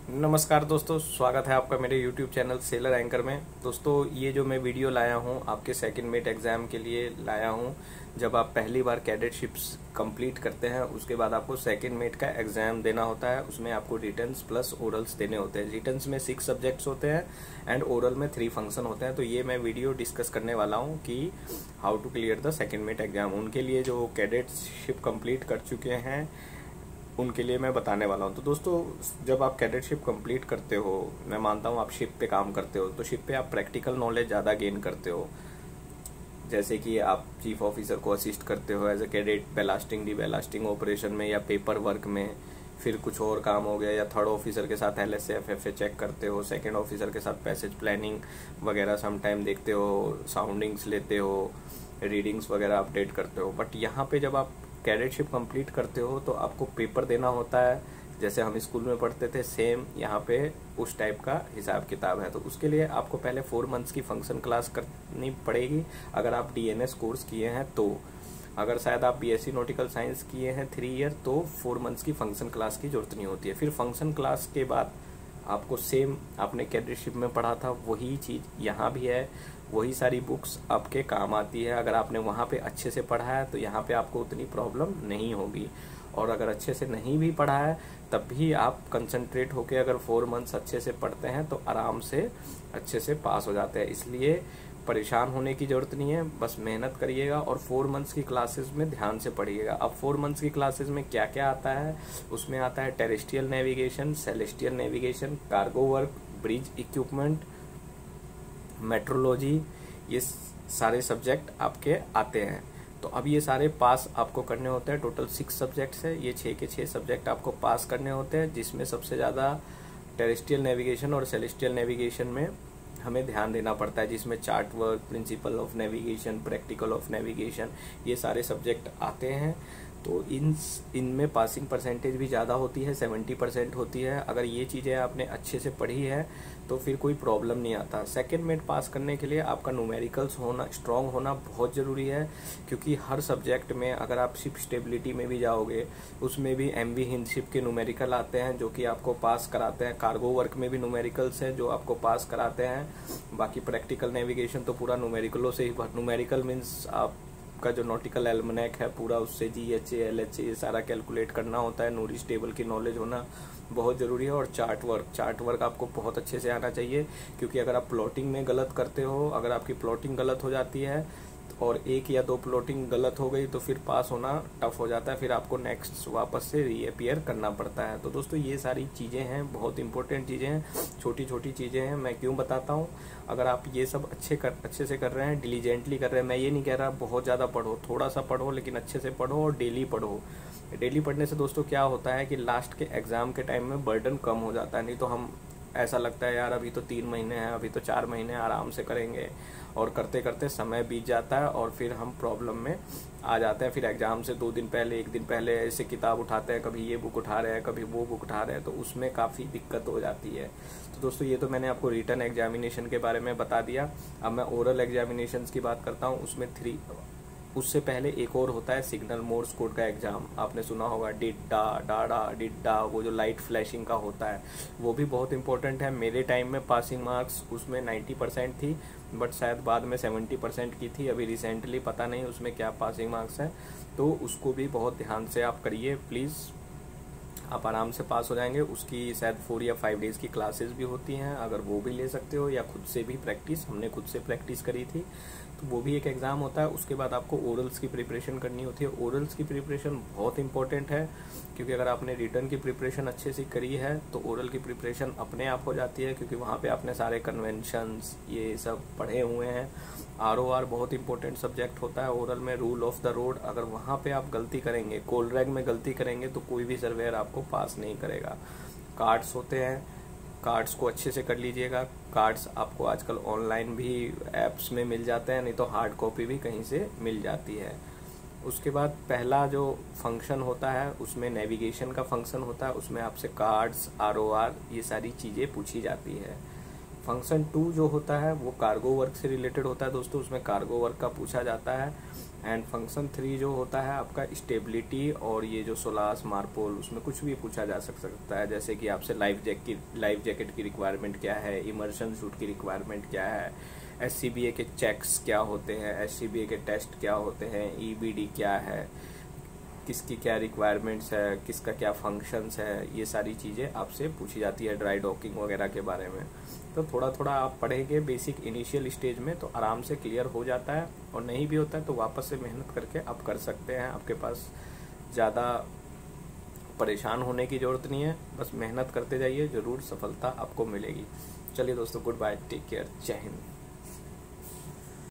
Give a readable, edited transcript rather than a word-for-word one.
नमस्कार दोस्तों, स्वागत है आपका मेरे YouTube चैनल सेलर एंकर में। दोस्तों, ये जो मैं वीडियो लाया हूँ आपके सेकंड मेट एग्ज़ाम के लिए लाया हूँ। जब आप पहली बार कैडेटशिप्स कंप्लीट करते हैं उसके बाद आपको सेकंड मेट का एग्ज़ाम देना होता है। उसमें आपको रिटन्स प्लस ओरल्स देने होते हैं। रिटन्स में 6 सब्जेक्ट्स होते हैं एंड ओरल में 3 फंक्शन होते हैं। तो ये मैं वीडियो डिस्कस करने वाला हूँ कि how to clear the second mate exam. उनके लिए जो कैडेटशिप कंप्लीट कर चुके हैं उनके लिए मैं बताने वाला हूँ। तो दोस्तों, जब आप कैडेटशिप कंप्लीट करते हो, मैं मानता हूँ आप शिप पे काम करते हो, तो शिप पे आप प्रैक्टिकल नॉलेज ज़्यादा गेन करते हो। जैसे कि आप चीफ ऑफिसर को असिस्ट करते हो एज ए कैडेट बैलास्टिंग डिबैलास्टिंग ऑपरेशन में या पेपर वर्क में। फिर कुछ और काम हो गया, या थर्ड ऑफिसर के साथ LSA FFA चेक करते हो, सेकेंड ऑफिसर के साथ पैसेज प्लानिंग वगैरह समटाइम देखते हो, साउंडिंग्स लेते हो, रीडिंग्स वगैरह अपडेट करते हो। बट यहाँ पे जब आप कैडेटशिप कंप्लीट करते हो तो आपको पेपर देना होता है। जैसे हम स्कूल में पढ़ते थे सेम यहाँ पे उस टाइप का हिसाब किताब है। तो उसके लिए आपको पहले 4 मंथ्स की फंक्शन क्लास करनी पड़ेगी अगर आप DNS कोर्स किए हैं तो। अगर शायद आप BSc नॉटिकल साइंस किए हैं 3 ईयर तो 4 मंथ्स की फंक्शन क्लास की जरूरत नहीं होती है। फिर फंक्शन क्लास के बाद आपको सेम आपने कैडेटशिप में पढ़ा था वही चीज़ यहाँ भी है। वही सारी बुक्स आपके काम आती है। अगर आपने वहाँ पे अच्छे से पढ़ा है तो यहाँ पे आपको उतनी प्रॉब्लम नहीं होगी। और अगर अच्छे से नहीं भी पढ़ा है तब भी आप कंसंट्रेट होके अगर 4 मंथ्स अच्छे से पढ़ते हैं तो आराम से अच्छे से पास हो जाते हैं। इसलिए परेशान होने की ज़रूरत नहीं है, बस मेहनत करिएगा और 4 मंथ्स की क्लासेस में ध्यान से पढ़िएगा। अब 4 मंथ्स की क्लासेस में क्या क्या आता है, उसमें आता है terrestrial navigation, celestial navigation, cargo work, bridge equipment, metrology, ये सारे सब्जेक्ट आपके आते हैं। तो अब ये सारे पास आपको करने होते हैं। टोटल 6 सब्जेक्ट्स है, ये 6 के 6 सब्जेक्ट आपको पास करने होते हैं, जिसमें सबसे ज़्यादा टेरेस्ट्रियल नेविगेशन और सेलेस्टियल नेविगेशन में हमें ध्यान देना पड़ता है, जिसमें chart work, principle of navigation, practical of navigation, ये सारे सब्जेक्ट आते हैं। तो इनमें पासिंग परसेंटेज भी ज़्यादा होती है, 70% होती है। अगर ये चीज़ें आपने अच्छे से पढ़ी है तो फिर कोई प्रॉब्लम नहीं आता। सेकेंड मेट पास करने के लिए आपका न्यूमेरिकल्स होना, स्ट्रॉन्ग होना बहुत ज़रूरी है, क्योंकि हर सब्जेक्ट में अगर आप शिप स्टेबिलिटी में भी जाओगे उसमें भी MV हिंदशिप के न्यूमेरिकल आते हैं जो कि आपको पास कराते हैं। कार्गो वर्क में भी न्यूमेरिकल्स हैं जो आपको पास कराते हैं। बाकी प्रैक्टिकल नेविगेशन तो पूरा न्यूमेरिकलों से ही, न्यूमेरिकल मीन्स आप का जो नॉटिकल एल्मनेक है पूरा उससे GHA LHA ये सारा कैलकुलेट करना होता है। नॉरिस टेबल की नॉलेज होना बहुत ज़रूरी है। और चार्ट वर्क आपको बहुत अच्छे से आना चाहिए, क्योंकि अगर आप प्लॉटिंग में गलत करते हो, अगर आपकी प्लॉटिंग गलत हो जाती है और 1 या 2 प्लॉटिंग गलत हो गई तो फिर पास होना टफ हो जाता है। फिर आपको नेक्स्ट वापस से रीअपियर करना पड़ता है। तो दोस्तों, ये सारी चीज़ें हैं, बहुत इंपॉर्टेंट चीज़ें हैं, छोटी छोटी चीज़ें हैं। मैं क्यों बताता हूँ, अगर आप ये सब अच्छे से कर रहे हैं, डिलीजेंटली कर रहे हैं, मैं ये नहीं कह रहा बहुत ज़्यादा पढ़ो, थोड़ा सा पढ़ो लेकिन अच्छे से पढ़ो और डेली पढ़ो। डेली पढ़ने से दोस्तों क्या होता है कि लास्ट के एग्ज़ाम के टाइम में बर्डन कम हो जाता है। नहीं तो हम ऐसा लगता है यार अभी तो 3 महीने हैं, अभी तो 4 महीने आराम से करेंगे, और करते करते समय बीत जाता है और फिर हम प्रॉब्लम में आ जाते हैं। फिर एग्जाम से 2 दिन पहले 1 दिन पहले ऐसे किताब उठाते हैं, कभी ये बुक उठा रहे हैं, कभी वो बुक उठा रहे हैं, तो उसमें काफ़ी दिक्कत हो जाती है। तो दोस्तों, ये तो मैंने आपको रिटन एग्जामिनेशन के बारे में बता दिया। अब मैं ओरल एग्जामिनेशन की बात करता हूँ। उससे पहले एक और होता है सिग्नल मोर्स कोड का एग्जाम। आपने सुना होगा, डिड्डा डाडा डिड्डा, वो जो लाइट फ्लैशिंग का होता है वो भी बहुत इंपॉर्टेंट है। मेरे टाइम में पासिंग मार्क्स उसमें 90% थी, बट शायद बाद में 70% की थी। अभी रिसेंटली पता नहीं उसमें क्या पासिंग मार्क्स है, तो उसको भी बहुत ध्यान से आप करिए प्लीज़, आप आराम से पास हो जाएंगे। उसकी शायद 4 या 5 डेज़ की क्लासेस भी होती हैं, अगर वो भी ले सकते हो, या खुद से भी प्रैक्टिस, हमने खुद से प्रैक्टिस करी थी, तो वो भी एक एग्ज़ाम होता है। उसके बाद आपको ओरल्स की प्रिपरेशन करनी होती है। ओरल्स की प्रिपरेशन बहुत इंपॉर्टेंट है, क्योंकि अगर आपने रिटर्न की प्रिपरेशन अच्छे से करी है तो ओरल की प्रिपरेशन अपने आप हो जाती है, क्योंकि वहाँ पे आपने सारे कन्वेंशंस ये सब पढ़े हुए हैं। ROR बहुत इंपॉर्टेंट सब्जेक्ट होता है ओरल में, रूल ऑफ द रोड। अगर वहाँ पे आप गलती करेंगे, कोलरैग में गलती करेंगे, तो कोई भी सर्वेयर आपको पास नहीं करेगा। कार्ड्स होते हैं, कार्ड्स को अच्छे से कर लीजिएगा। कार्ड्स आपको आजकल ऑनलाइन भी ऐप्स में मिल जाते हैं, नहीं तो हार्ड कॉपी भी कहीं से मिल जाती है। उसके बाद पहला जो फंक्शन होता है उसमें नेविगेशन का फंक्शन होता है, उसमें आपसे कार्ड्स, ROR ये सारी चीज़ें पूछी जाती है। फंक्शन 2 जो होता है वो कार्गो वर्क से रिलेटेड होता है दोस्तों। उसमें कार्गो वर्क का पूछा जाता है। एंड फंक्शन 3 जो होता है आपका स्टेबिलिटी, और ये जो सोलास मार्पोल उसमें कुछ भी पूछा जा सकता है, जैसे कि आपसे लाइफ जैकेट की रिक्वायरमेंट क्या है, इमर्शन सूट की रिक्वायरमेंट क्या है, SCBA के चेक्स क्या होते हैं, SCBA के टेस्ट क्या होते हैं, EBD क्या है, किसकी क्या रिक्वायरमेंट्स है, किसका क्या फंक्शंस है, ये सारी चीज़ें आपसे पूछी जाती है ड्राई डॉकिंग वगैरह के बारे में। तो थोड़ा थोड़ा आप पढ़ेंगे बेसिक इनिशियल स्टेज में तो आराम से क्लियर हो जाता है, और नहीं भी होता है तो वापस से मेहनत करके आप कर सकते हैं। आपके पास ज़्यादा परेशान होने की ज़रूरत नहीं है, बस मेहनत करते जाइए, ज़रूर सफलता आपको मिलेगी। चलिए दोस्तों, गुड बाय, टेक केयर, जय हिंद।